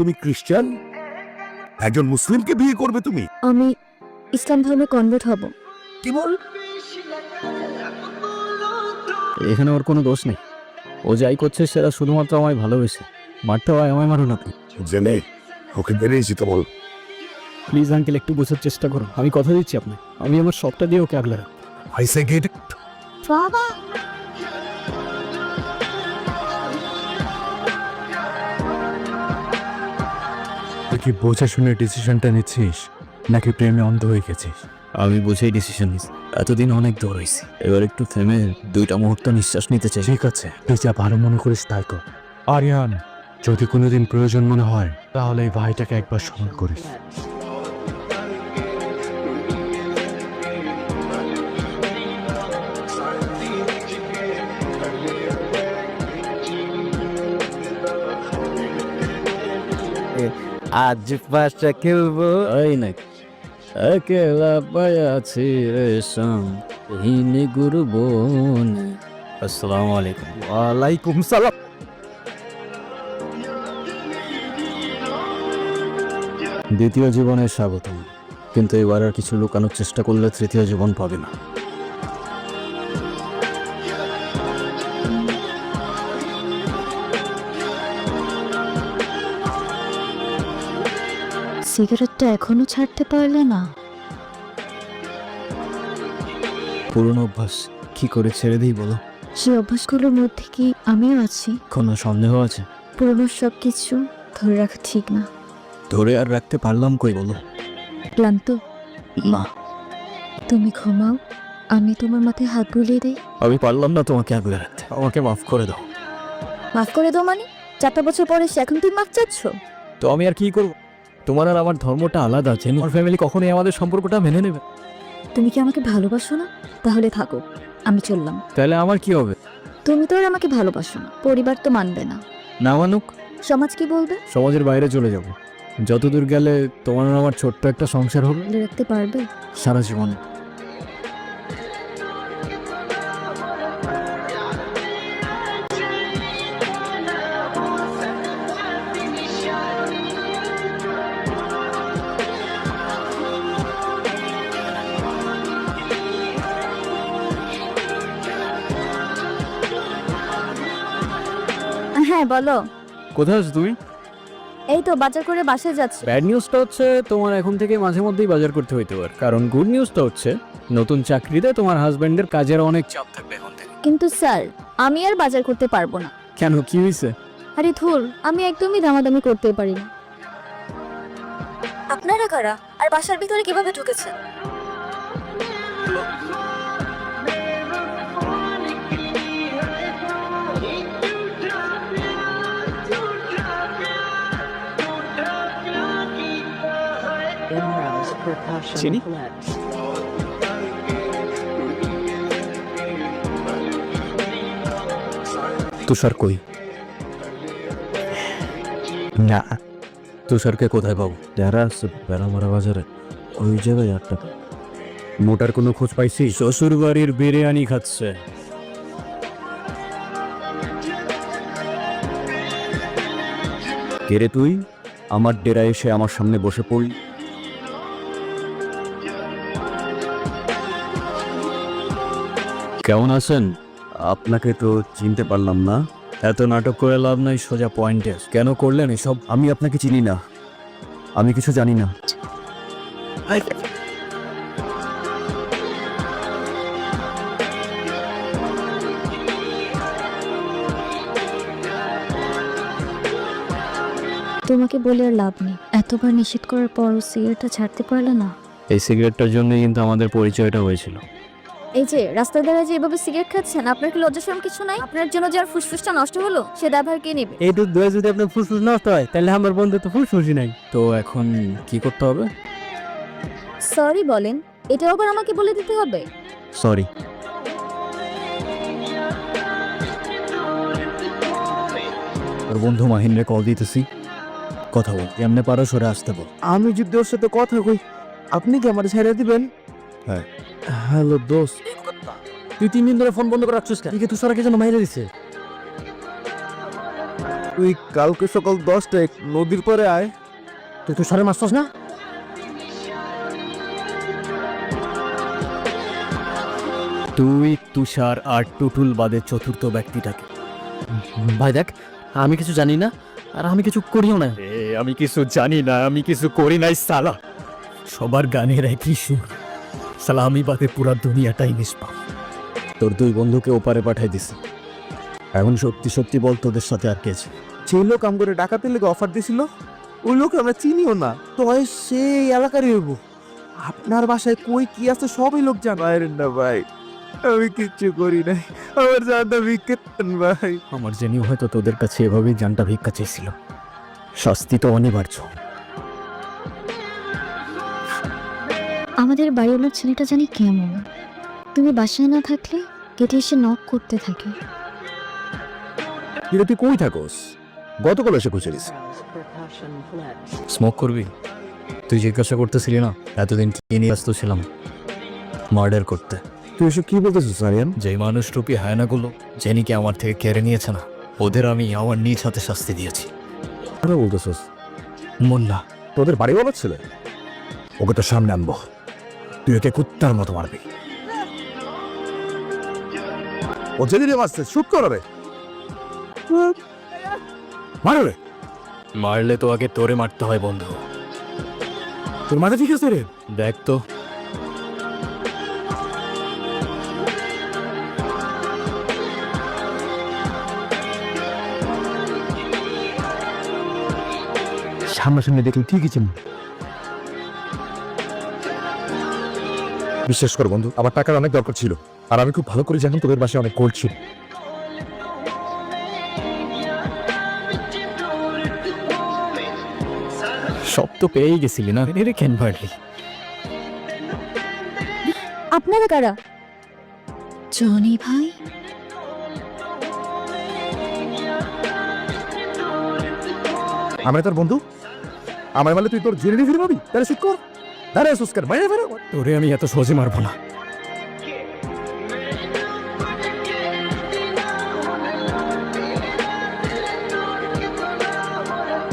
তুমি খ্রিস্টান, একজন মুসলিমকে বিয়ে করবে তুমি? আমি ইসলাম ধর্মে কনভার্ট হব। কি বল? এখানে ওর কোনো দোষ নেই। ও যাই করছে সেটা শুধুমাত্র আমায় ভালোবেসে। মারতে হয় আমায় মারুন আপনি। জেনে ওকে বেরিয়েছি তো বল। প্লিজ আঙ্কেল, একটু বোঝার চেষ্টা করুন। আমি কথা দিচ্ছি আপনাকে, আমি আমার সবটা দিয়ে ওকে আগলে রাখবো। আই সে গেট। বাবা, তুই কি বোঝা শুনে ডিসিশনটা নিচ্ছিস নাকি প্রেমে অন্ধ হয়ে গেছিস? আমি বুঝেই ডিসিশন নিস। এতদিন অনেক দৌড়াইছি, এবার একটু থেমে 2টা মুহূর্ত নিঃশ্বাস নিতে চাই। ঠিক আছে, তুই যা ভালো মনে করিস তাই কর। আরিয়ান, যদি কোনোদিন প্রয়োজন মনে হয় তাহলে এই ভাইটাকে একবার স্মরণ করিস। আজ পাশা খেলবো এই না, একেলা পায়াছি রে শাম হিনে গুরুবন। আসসালামু আলাইকুম। ওয়ালাইকুম সালাম। দ্বিতীয় জীবনে স্বাগতম, কিন্তু এবার আর কিছু লুকানোর চেষ্টা করলে তৃতীয় জীবন পাবে না। সিগারেটটা এখনো ছাড়তে পারলে না? পুরনো অভ্যাস, কি করে ছেড়ে দিই বলো? সেই অভ্যাসগুলোর মধ্যে কি আমিও আছি? কোনো সন্দেহ আছে? পুরনো সব কিছু ধরে রাখা ঠিক না। ধরে আর রাখতে পারলাম কই বলো? ক্লান্ত? না, তুমি ঘুমাও, আমি তোমার মাথায় হাত বুলিয়ে দিই। আমি পারলাম না তোমাকে আগলে রাখতে, আমাকে মাফ করে দাও। মাফ করে দাও মানে? 4টা বছর পরে সে এখন তুমি মাফ চাচ্ছ? তো আমি আর কি করব? তোমার আর আমার ধর্মটা আলাদা, জেনে আমার ফ্যামিলি কখনোই আমাদের সম্পর্কটা মেনে নেবে। তুমি কি আমাকে ভালোবাসো না? তাহলে থাকো, আমি চললাম। তাহলে আমার কি হবে? তুমি তো আর আমাকে ভালোবাসো না, পরিবার তো মানবে না। না মানুক, সমাজ কি বলবে? সমাজের বাইরে চলে যাব। যতদূর গেলে তোমার আর আমার ছোট্ট একটা সংসার হবে, ধরে রাখতে পারবে? সারা জীবন। হ্যাঁ বলো। কোথায় আছো তুমি? এই তো বাজার করে বাসায় যাচ্ছি। ব্যাড নিউজটা হচ্ছে তোমার এখন থেকে মাঝে মধ্যেই বাজার করতে হইতে পারে, কারণ গুড নিউজটা হচ্ছে নতুন চাকরিতে তোমার হাজবেন্ডের কাজের অনেক চাপ থাকবে এখন থেকে। কিন্তু স্যার, আমি আর বাজার করতে পারবো না। কেন, কি হয়েছে? আরে ধুর, আমি একদমই দামাদামি করতে পারি না। আপনারা কারা আর বাসার ভিতরে কিভাবে ঢুকেছেন? In-house percussion Chini? blends. তুষার কই? না, তুষারকে কোথায় পাবো? যারা আছে বেড়ামারা বাজারে, ওই জায়গায় 8 টাকা। মোটার কোনো খোঁজ পাইছিস? শ্বশুর বাড়ির বিরিয়ানি খাচ্ছে। কে রে তুই? আমার ডেরায় এসে আমার সামনে বসে পড়লি। কেমন আছেন? আপনাকে তো চিনতে পারলাম না। এত নাটক করে লাভ নাই, সোজা পয়েন্টে কেন করলেন এসব? আমি আপনাকে চিনি না, আমি কিছু জানি না। তোমাকে বলে আর লাভ নেই, এতবার নিষেধ করার পরও সিগারেটটা ছাড়তে পারলে না। এই সিগারেটটার জন্যই কিন্তু আমাদের পরিচয়টা হয়েছিল। এই যে রাস্তার ধারে যে এভাবে সিগারেট খাচ্ছেন, আপনার কি লজ্জা শরম কিছু নাই? আপনার জন্য যার ফুসফুসটা নষ্ট হলো সে দায়ভার কে নেবে? এই দুধ দয়ে যদি আপনার ফুসফুস নষ্ট হয় তাহলে আমার বন্ধু তো ফুসফুসই নাই। তো এখন কি করতে হবে? সরি বলেন, এটাও আবার আমাকে বলে দিতে হবে? সরি। ওর বন্ধু মাহিন্দ্রে কল দিতেছি, কথা বল। এমনি পারো সরে আসতে বল। আমি যদি ওর সাথে কথা কই, আপনি কি আমার ছেড়ে দিবেন? হ্যাঁ। হ্যালো দোস্ত, তুই 3 দিন ধরে ফোন বন্ধ করে রাখছিস কেন? তুই কি তুষারকে যেন মাইরে দিছে? তুই কালকে সকাল 10টায় নদীর পারে আয়। তুই তো সারে মারছস না? তুই তুষার আর টুটুল বাদে চতুর্থ ব্যক্তিটাকে। ভাই দেখ, আমি কিছু জানি না আর আমি কিছু করিও না। আমি কিছু জানি না, আমি কিছু করি নাই সালা। সবার গানের একই সুর, সালা আমি বাদে পুরা দুনিয়াটাই নিষ্পাপ। তোর দুই বন্ধুকে ওপারে পাঠাই দিছি। এখন সত্যি সত্যি বল, তোদের সাথে আর কে আছে? যে লোক আম করে ডাকাতের লেগে অফার দিছিল ওই লোক আমরা চিনিও না, তো হয় সেই এলাকারই হইব। আপনার বাসায় কই কি আছে সবই লোক জানে। বাইরেন না ভাই, আমি কিচ্ছু করি নাই, আমার জানটা বিকেতেন ভাই। আমার জেনিও হয়তো তোদের কাছে এভাবেই জানটা ভিক্ষা চেয়েছিল। শাস্তি তো অনিবার্য। আমাদের বাড়িওয়ালার ছেলেটা জানি কেমন, তুমি বাসায় না থাকলে গেটে এসে নক করতে থাকে। তুই কই থাকোস? গতকাল এসে খুঁজেছিস। Eyebrows percussion flex. স্মোক করবি? তুই জিজ্ঞাসা করতেছিলি না এতদিন কি নিয়ে ব্যস্ত ছিলাম? মার্ডার করতে। তুই এসব কি বলতেছিস আরিয়ান? যেই মানুষরূপী হায়নাগুলো জেনিকে আমার থেকে কেড়ে নিয়েছে না, ওদের আমি আমার নিজ হাতে শাস্তি দিয়েছি। কথা বলতেছিস? মোল্লা, তোদের বাড়িওয়ালা ছেলে? ওকে তো সামনে আনবো, তুই ওকে কুত্তার মতো মারবি। ও যেদিনে মারছে শুট করো রে, মারো রে। মারলে তো আগে তোরে মারতে হয় বন্ধু। তোর মাথা ঠিক আছে রে? দেখ তো। সামনাসামনি দেখলে ঠিকই চিনি। বিশ্বাস কর বন্ধু, আমার টাকার অনেক দরকার ছিল, আর আমি খুব ভালো করে জানি তোদের বাসায় অনেক গোল্ড ছিল। সব তো পেয়েই গেছিলি না, এরে কেন পারলি? আপনারা কারা? জনি ভাই। আমি তোর বন্ধু, আমার মানে তুই তোর জেনে ফিরে পাবি? তাহলে শুট কর। দাঁড়ায় সুস্কার বাইরে ফেরো। তোরে আমি এত সহজে মারবো না।